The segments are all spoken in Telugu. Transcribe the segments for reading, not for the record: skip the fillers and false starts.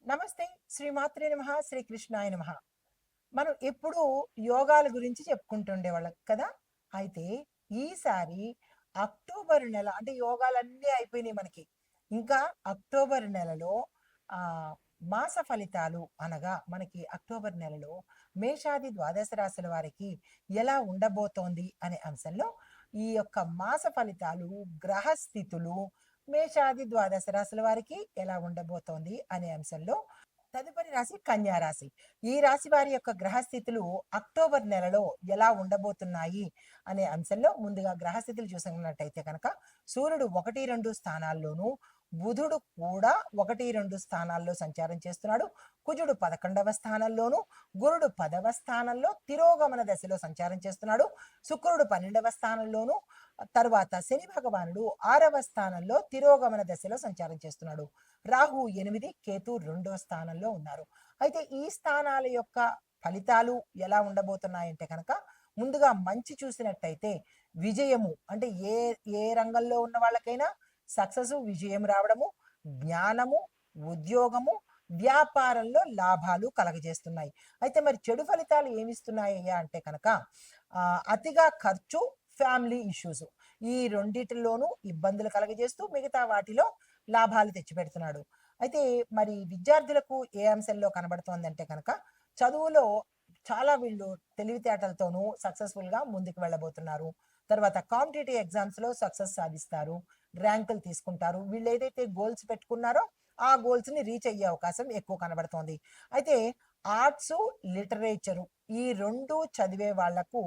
నమస్తే. శ్రీమాత్రే నమః. శ్రీకృష్ణాయ నమః. మనం ఎప్పుడూ యోగాల గురించి చెప్పుకుంటుండేవాళ్ళం కదా! అయితే ఈసారి అక్టోబర్ నెల అంటే యోగాలన్నీ అయిపోయినాయి మనకి. ఇంకా అక్టోబర్ నెలలో ఆహ్, మాస ఫలితాలు అనగా మనకి అక్టోబర్ నెలలో మేషాది ద్వాదశ రాశుల వారికి ఎలా ఉండబోతోంది అనే అంశంలో ఈ యొక్క మాస ఫలితాలు, గ్రహ స్థితులు మేషాది ద్వాదశ రాశుల వారికి ఎలా ఉండబోతోంది అనే అంశంలో తదుపరి రాశి కన్యా రాశి. ఈ రాశి వారి యొక్క గ్రహస్థితులు అక్టోబర్ నెలలో ఎలా ఉండబోతున్నాయి అనే అంశంలో ముందుగా గ్రహస్థితులు చూసుకున్నట్టయితే కనుక సూర్యుడు 1, 2 స్థానాల్లోనూ, బుధుడు కూడా 1, 2 స్థానాల్లో సంచారం చేస్తున్నాడు. కుజుడు 11వ స్థానంలోను, గురుడు 10వ స్థానంలో తిరోగమన దశలో సంచారం చేస్తున్నాడు. శుక్రుడు 12వ స్థానంలోను, తర్వాత శని భగవానుడు 6వ స్థానంలో తిరోగమన దశలో సంచారం చేస్తున్నాడు. రాహు 8, కేతు 2వ స్థానంలో ఉన్నారు. అయితే ఈ స్థానాల యొక్క ఫలితాలు ఎలా ఉండబోతున్నాయంటే కనుక ముందుగా మంచి చూసినట్టయితే విజయము అంటే ఏ ఏ రంగంలో ఉన్న వాళ్ళకైనా సక్సెస్ విజయం రావడము, జ్ఞానము, ఉద్యోగము, వ్యాపారంలో లాభాలు కలగజేస్తున్నాయి. అయితే మరి చెడు ఫలితాలు ఏమిస్తున్నాయ్యా అంటే కనుక అతిగా ఖర్చు, ఫ్యామిలీ ఇష్యూస్ ఈ రెండిటిలోనూ ఇబ్బందులు కలగజేస్తూ మిగతా వాటిలో లాభాలు తెచ్చిపెడుతున్నాడు. అయితే మరి విద్యార్థులకు ఏ అంశంలో కనబడుతోందంటే కనుక చదువులో చాలా వీళ్ళు తెలివితేటలతోనూ సక్సెస్ఫుల్‌గా ముందుకు వెళ్ళబోతున్నారు. తర్వాత కాంపిటీటివ్ ఎగ్జామ్స్‌లో సక్సెస్ సాధిస్తారు. ర్యాంకులు తీసుకుంటారు. వీళ్ళు ఏదైతే గోల్స్ పెట్టుకున్నారో ఆ గోల్స్‌ని రీచ్ అయ్యే అవకాశం ఎక్కువ కనబడుతోంది. అయితే ఆర్ట్సు, లిటరేచరు ఈ 2 చదివే వాళ్ళకు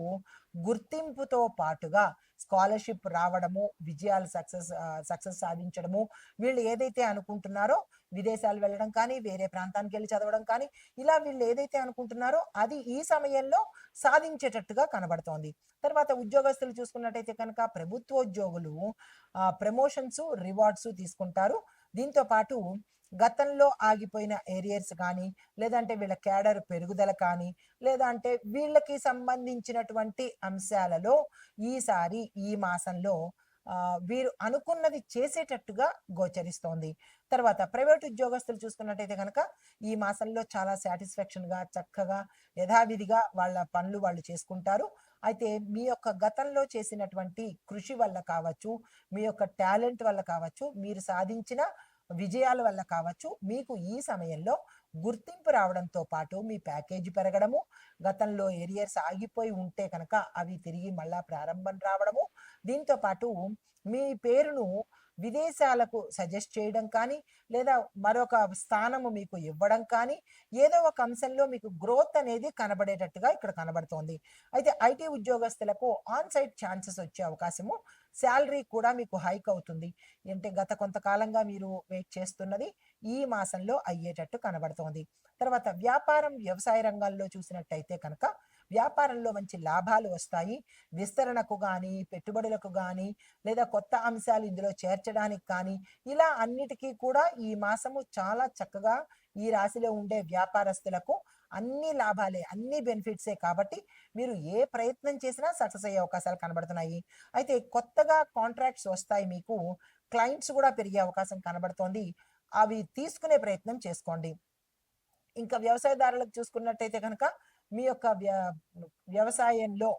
గుర్తింపుతో పాటుగా స్కాలర్‌షిప్ రావడము, విజయాలు సక్సెస్ సాధించడము, వీళ్ళు ఏదైతే అనుకుంటున్నారో విదేశాలు వెళ్ళడం కానీ, వేరే ప్రాంతానికెళ్ళి చదవడం కానీ, ఇలా వీళ్ళు ఏదైతే అనుకుంటున్నారో అది ఈ సమయంలో సాధించేటట్టుగా కనబడుతోంది. తర్వాత ఉద్యోగస్తులు చూసుకున్నట్టయితే కనుక ప్రభుత్వోద్యోగులు ప్రమోషన్స్, రివార్డ్స్ తీసుకుంటారు. దీంతో పాటు గతంలో ఆగిపోయిన ఏరియర్స్ కానీ, లేదంటే వీళ్ళ క్యాడర్ పెరుగుదల కానీ, లేదా అంటే వీళ్ళకి సంబంధించినటువంటి అంశాలలో ఈసారి ఈ మాసంలో వీరు అనుకున్నది చేసేటట్టుగా గోచరిస్తోంది. తర్వాత ప్రైవేట్ ఉద్యోగస్తులు చూసుకున్నట్టయితే కనుక ఈ మాసంలో చాలా సాటిస్ఫాక్షన్‌గా, చక్కగా, యథావిధిగా వాళ్ళ పనులు వాళ్ళు చేసుకుంటారు. అయితే మీ యొక్క గతంలో చేసినటువంటి కృషి వల్ల కావచ్చు, మీ యొక్క టాలెంట్ వల్ల కావచ్చు, మీరు సాధించిన విజయాల వల్ల కావచ్చు, మీకు ఈ సమయంలో గుర్తింపు రావడంతో పాటు మీ ప్యాకేజీ పెరగడము, గతంలో ఏరియర్స్ ఆగిపోయి ఉంటే కనుక అవి తిరిగి మళ్ళా ప్రారంభం రావడము, దీంతో పాటు మీ పేరును విదేశాలకు సజెస్ట్ చేయడం కానీ, లేదా మరొక స్థానము మీకు ఇవ్వడం కానీ, ఏదో ఒక అంశంలో మీకు గ్రోత్ అనేది కనబడేటట్టుగా ఇక్కడ కనబడుతోంది. అయితే ఐటీ ఉద్యోగస్తులకు ఆన్ సైట్ ఛాన్సెస్ వచ్చే అవకాశము, సాలరీ కూడా మీకు హైక్ అవుతుంది. అంటే గత కొంతకాలంగా మీరు వెయిట్ చేస్తున్నది ఈ మాసంలో అయ్యేటట్టు కనబడుతోంది. తర్వాత వ్యాపారం, వ్యవసాయ రంగాల్లో చూసినట్టయితే కనుక వ్యాపారంలో మంచి లాభాలు వస్తాయి. విస్తరణకు గానీ, పెట్టుబడులకు గానీ, లేదా కొత్త అంశాలు ఇందులో చేర్చడానికి కానీ, ఇలా అన్నిటికీ కూడా ఈ మాసము చాలా చక్కగా ఈ రాశిలో ఉండే వ్యాపారస్తులకు అన్ని లాభాలే, అన్ని బెనిఫిట్సే కాబట్టి మీరు ఏ ప్రయత్నం చేసినా సక్సెస్ అయ్యే అవకాశాలు కనబడుతున్నాయి. అయితే కొత్తగా కాంట్రాక్ట్స్ వస్తాయి మీకు. క్లయింట్స్ కూడా పెరిగే అవకాశం కనబడుతోంది. అవి తీసుకునే ప్రయత్నం చేసుకోండి. ఇంకా వ్యవసాయదారులకు చూసుకున్నట్టయితే కనుక మీ యొక్క వ్యవసాయంలో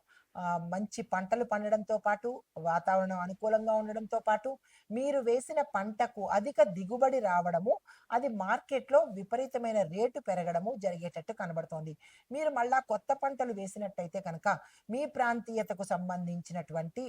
మంచి పంటలు పండడంతో పాటు, వాతావరణం అనుకూలంగా ఉండడంతో పాటు, మీరు వేసిన పంటకు అధిక దిగుబడి రావడము, అది మార్కెట్‌లో విపరీతమైన రేటు పెరగడము జరిగేటట్టు కనబడుతోంది. మీరు మళ్ళా కొత్త పంటలు వేసినట్టయితే కనుక, మీ ప్రాంతీయతకు సంబంధించినటువంటి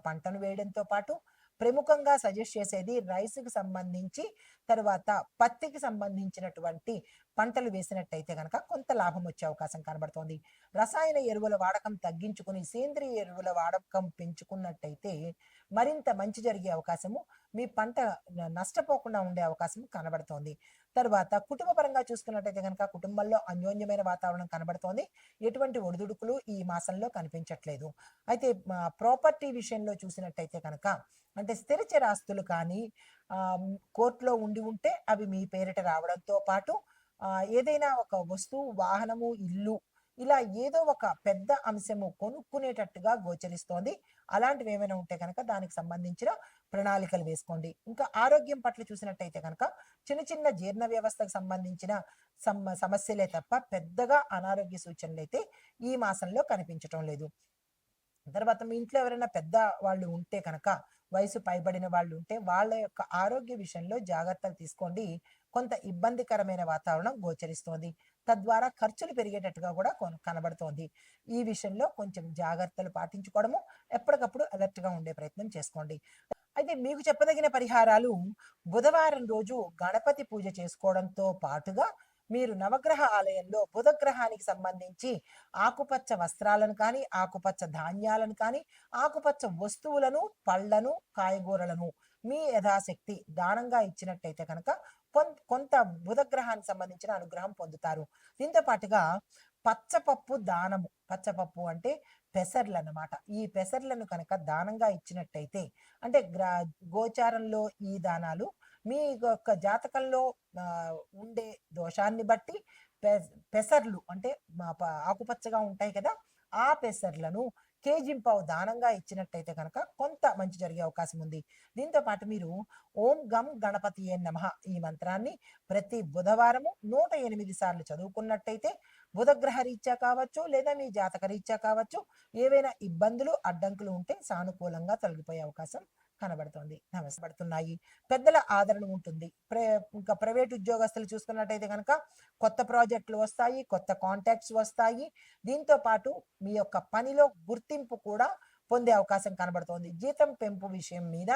పంటను వేయడంతో పాటు, ప్రముఖంగా సజెస్ట్ చేసేది రైస్‌కి సంబంధించి, తరువాత పత్తికి సంబంధించినటువంటి పంటలు వేసినట్టయితే గనక కొంత లాభం వచ్చే అవకాశం కనబడుతోంది. రసాయన ఎరువుల వాడకం తగ్గించుకొని సేంద్రియ ఎరువుల వాడకం పెంచుకున్నట్టయితే మరింత మంచి జరిగే అవకాశము, మీ పంట నష్టపోకుండా ఉండే అవకాశం కనబడుతోంది. తర్వాత కుటుంబ పరంగా చూసుకున్నట్టయితే గనక కుటుంబంలో అన్యోన్యమైన వాతావరణం కనబడుతోంది. ఎటువంటి ఒడిదుడుకులు ఈ మాసంలో కనిపించట్లేదు. అయితే ప్రాపర్టీ విషయంలో చూసినట్టయితే కనుక అంటే స్థిర చరాస్తులు కానీ కోర్టులో ఉండి ఉంటే అవి మీ పేరిట రావడంతో పాటు ఏదైనా ఒక వస్తువు, వాహనము, ఇల్లు ఇలా ఏదో ఒక పెద్ద అంశము కొనుక్కునేటట్టుగా గోచరిస్తోంది. అలాంటివి ఏమైనా ఉంటే కనుక దానికి సంబంధించిన ప్రణాళికలు వేసుకోండి. ఇంకా ఆరోగ్యం పట్ల చూసినట్టయితే కనుక చిన్న చిన్న జీర్ణ వ్యవస్థకు సంబంధించిన సమస్యలే తప్ప పెద్దగా అనారోగ్య సూచనలైతే ఈ మాసంలో కనిపించటం లేదు. తర్వాత మీ ఇంట్లో ఎవరైనా పెద్ద వాళ్ళు ఉంటే కనుక వయసు పైబడిన వాళ్ళు ఉంటే వాళ్ళ యొక్క ఆరోగ్య విషయంలో జాగ్రత్తలు తీసుకోండి. కొంత ఇబ్బందికరమైన వాతావరణం గోచరిస్తోంది. తద్వారా ఖర్చులు పెరిగేటట్టుగా కూడా కనబడుతోంది. ఈ విషయంలో కొంచెం జాగ్రత్తలు పాటించుకోవడము, ఎప్పటికప్పుడు అలర్ట్‌గా ఉండే ప్రయత్నం చేసుకోండి. అయితే మీకు చెప్పదగిన పరిహారాలు బుధవారం రోజు గణపతి పూజ చేసుకోవడంతో పాటుగా మీరు నవగ్రహ ఆలయంలో బుధగ్రహానికి సంబంధించి ఆకుపచ్చ వస్త్రాలను కానీ, ఆకుపచ్చ ధాన్యాలను కానీ, ఆకుపచ్చ వస్తువులను, పళ్ళను, కాయగూరలను మీ యథాశక్తి దానంగా ఇచ్చినట్టయితే కనుక కొంత బుధగ్రహానికి సంబంధించిన అనుగ్రహం పొందుతారు. దీంతో పాటుగా పచ్చపప్పు దానము, పచ్చపప్పు అంటే పెసర్లు అన్నమాట. ఈ పెసర్లను కనుక దానంగా ఇచ్చినట్టయితే అంటే గోచారంలో ఈ దానాలు మీ యొక్క జాతకంలో ఉండే దోషాన్ని బట్టి పెసర్లు అంటే ఆకుపచ్చగా ఉంటాయి కదా, ఆ పెసర్లను కేజింపావు దానంగా ఇచ్చినట్టయితే కనుక కొంత మంచి జరిగే అవకాశం ఉంది. దీంతో పాటు మీరు ఓం గం గణపతియే నమః ఈ మంత్రాన్ని ప్రతి బుధవారము 108 సార్లు చదువుకున్నట్టయితే బుధగ్రహ రీత్యా కావచ్చు, లేదా మీ జాతక రీత్యా కావచ్చు, ఏవైనా ఇబ్బందులు అడ్డంకులు ఉంటే సానుకూలంగా తొలగిపోయే అవకాశం కనబడుతుంది. నమస్పడుతున్నాయి. పెద్దల ఆదరణ ఉంటుంది. ఇంకా ప్రైవేట్ ఉద్యోగస్తులు చూసుకున్నట్టయితే కనుక కొత్త ప్రాజెక్టులు వస్తాయి, కొత్త కాంటాక్ట్స్ వస్తాయి. దీంతో పాటు మీ యొక్క పనిలో గుర్తింపు కూడా పొందే అవకాశం కనబడుతోంది. జీతం పెంపు విషయం మీద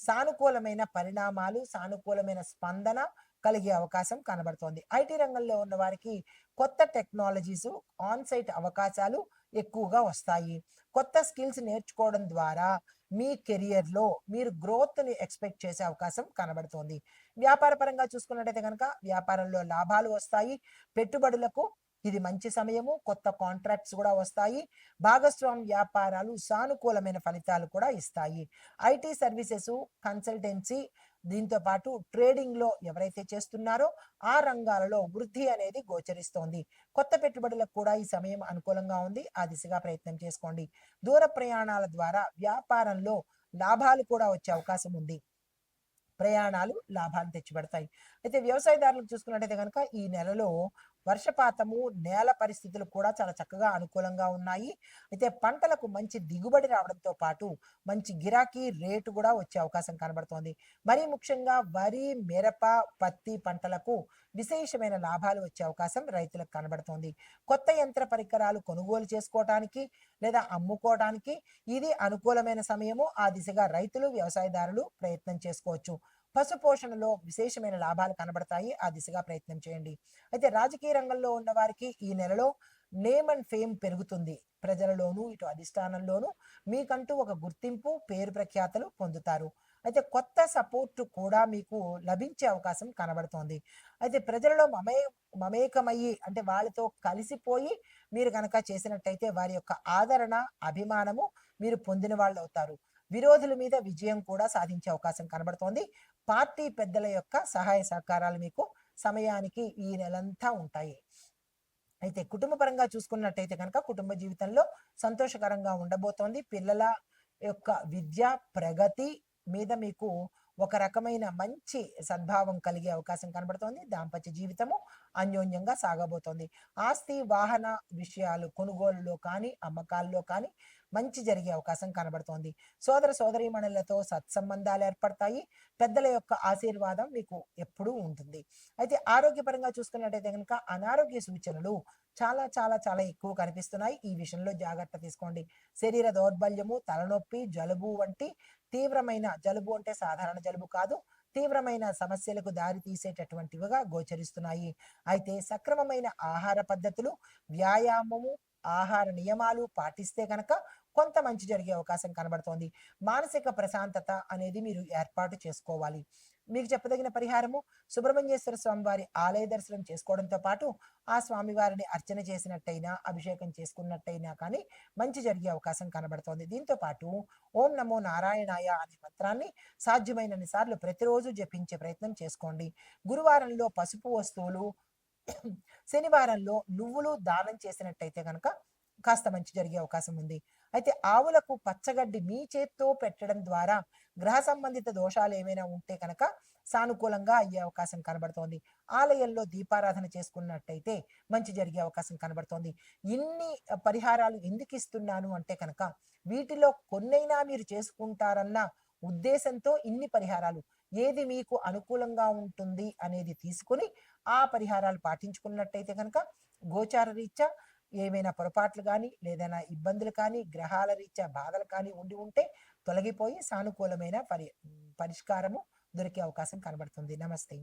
సానుకూలమైన పరిణామాలు, సానుకూలమైన స్పందన కలిగే అవకాశం కనబడుతోంది. ఐటీ రంగంలో ఉన్న వారికి కొత్త టెక్నాలజీస్, ఆన్ సైట్ అవకాశాలు ఎక్కువగా వస్తాయి. కొత్త స్కిల్స్ నేర్చుకోవడం ద్వారా మీ కెరియర్లో మీరు గ్రోత్ని ఎక్స్పెక్ట్ చేసే అవకాశం కనబడుతోంది. వ్యాపార పరంగా చూసుకున్నట్టయితే కనుక వ్యాపారంలో లాభాలు వస్తాయి. పెట్టుబడులకు ఇది మంచి సమయము. కొత్త కాంట్రాక్ట్స్ కూడా వస్తాయి. భాగస్వామి వ్యాపారాలు సానుకూలమైన ఫలితాలు కూడా ఇస్తాయి. ఐటీ సర్వీసెస్, కన్సల్టెన్సీ, దీంతో పాటు ట్రేడింగ్లో ఎవరైతే చేస్తున్నారో ఆ రంగాలలో వృద్ధి అనేది గోచరిస్తోంది. కొత్త పెట్టుబడులకు కూడా ఈ సమయం అనుకూలంగా ఉంది. ఆ దిశగా ప్రయత్నం చేసుకోండి. దూర ప్రయాణాల ద్వారా వ్యాపారంలో లాభాలు కూడా వచ్చే అవకాశం ఉంది. ప్రయాణాలు లాభాలు తెచ్చిపెడతాయి. అయితే వ్యవసాయదారులకు చూసుకున్నట్టయితే కనుక ఈ నెలలో వర్షపాతము, నేల పరిస్థితులు కూడా చాలా చక్కగా అనుకూలంగా ఉన్నాయి. అయితే పంటలకు మంచి దిగుబడి రావడంతో పాటు మంచి గిరాకీ రేటు కూడా వచ్చే అవకాశం కనబడుతోంది. మరీ ముఖ్యంగా వరి, మిరప, పత్తి పంటలకు విశేషమైన లాభాలు వచ్చే అవకాశం రైతులకు కనబడుతోంది. కొత్త యంత్ర పరికరాలు కొనుగోలు చేసుకోవటానికి లేదా అమ్ముకోవడానికి ఇది అనుకూలమైన సమయము. ఆ దిశగా రైతులు, వ్యవసాయదారులు ప్రయత్నం చేసుకోవచ్చు. పశు పోషణలో విశేషమైన లాభాలు కనబడతాయి. ఆ దిశగా ప్రయత్నం చేయండి. అయితే రాజకీయ రంగంలో ఉన్న వారికి ఈ నెలలో నేమ్ అండ్ ఫేమ్ పెరుగుతుంది. ప్రజలలోనూ ఇటు అధిష్టానంలోనూ మీకంటూ ఒక గుర్తింపు, పేరు ప్రఖ్యాతలు పొందుతారు. అయితే కొత్త సపోర్ట్ కూడా మీకు లభించే అవకాశం కనబడుతోంది. అయితే ప్రజలలో మమేకమయ్యి అంటే వాళ్ళతో కలిసిపోయి మీరు కనుక చేసినట్టయితే వారి యొక్క ఆదరణ, అభిమానము మీరు పొందిన వాళ్ళు అవుతారు. విరోధుల మీద విజయం కూడా సాధించే అవకాశం కనబడుతోంది. పార్టీ పెద్దల యొక్క సహాయ సహకారాలు మీకు సమయానికి ఈ నెలంతా ఉంటాయి. అయితే కుటుంబ పరంగా చూసుకున్నట్టయితే కనుక కుటుంబ జీవితంలో సంతోషకరంగా ఉండబోతోంది. పిల్లల యొక్క విద్య ప్రగతి మీద మీకు ఒక రకమైన మంచి సద్భావం కలిగే అవకాశం కనబడుతోంది. దాంపత్య జీవితము అన్యోన్యంగా సాగబోతోంది. ఆస్తి, వాహన విషయాలు కొనుగోలులో కానీ, అమ్మకాల్లో కానీ మంచి జరిగే అవకాశం కనబడుతోంది. సోదర సోదరీమణులతో సత్సంబంధాలు ఏర్పడతాయి. పెద్దల యొక్క ఆశీర్వాదం మీకు ఎప్పుడూ ఉంటుంది. అయితే ఆరోగ్యపరంగా చూసుకున్నట్టయితే కనుక అనారోగ్య సూచనలు చాలా చాలా చాలా ఎక్కువ కనిపిస్తున్నాయి. ఈ విషయంలో జాగ్రత్త తీసుకోండి. శరీర దౌర్బల్యము, తలనొప్పి, జలుబు వంటి తీవ్రమైన, జలుబు అంటే సాధారణ జలుబు కాదు, తీవ్రమైన సమస్యలకు దారి తీసేటటువంటివిగా గోచరిస్తున్నాయి. అయితే సక్రమమైన ఆహార పద్ధతులు, వ్యాయామము, ఆహార నియమాలు పాటిస్తే కనుక కొంత మంచి జరిగే అవకాశం కనబడుతోంది. మానసిక ప్రశాంతత అనేది మీరు ఏర్పాటు చేసుకోవాలి. మీకు చెప్పదగిన పరిహారము సుబ్రహ్మణ్యేశ్వర స్వామి వారి ఆలయ దర్శనం చేసుకోవడంతో పాటు ఆ స్వామివారిని అర్చన చేసినట్టయినా, అభిషేకం చేసుకున్నట్టయినా కానీ మంచి జరిగే అవకాశం కనబడుతోంది. దీంతో పాటు ఓం నమో నారాయణాయ అనే మంత్రాన్ని సాధ్యమైనన్ని సార్లు ప్రతిరోజు జపించే ప్రయత్నం చేసుకోండి. గురువారంలో పసుపు వస్తువులు శనివారంలో నువ్వులు దానం చేసినట్టయితే కనుక కాస్త మంచి జరిగే అవకాశం ఉంది. అయితే ఆవులకు పచ్చగడ్డి మీ చేత్తో పెట్టడం ద్వారా గ్రహ సంబంధిత దోషాలు ఏమైనా ఉంటే కనుక సానుకూలంగా అయ్యే అవకాశం కనబడుతోంది. ఆలయంలో దీపారాధన చేసుకున్నట్టయితే మంచి జరిగే అవకాశం కనబడుతోంది. ఇన్ని పరిహారాలు ఎందుకు ఇస్తున్నాను అంటే కనుక వీటిలో కొన్నైనా మీరు చేసుకుంటారన్న ఉద్దేశంతో ఇన్ని పరిహారాలు. ఏది మీకు అనుకూలంగా ఉంటుంది అనేది తీసుకొని ఆ పరిహారాలు పాటించుకున్నట్టయితే కనుక గోచార రీత్యా ఏమైనా పొరపాట్లు కానీ లేదైనా ఇబ్బందులు కానీ గ్రహాల రీత్యా బాధలు కానీ ఉండి ఉంటే తొలగిపోయి సానుకూలమైన పరిష్కారము దొరికే అవకాశం కనబడుతుంది. నమస్తే.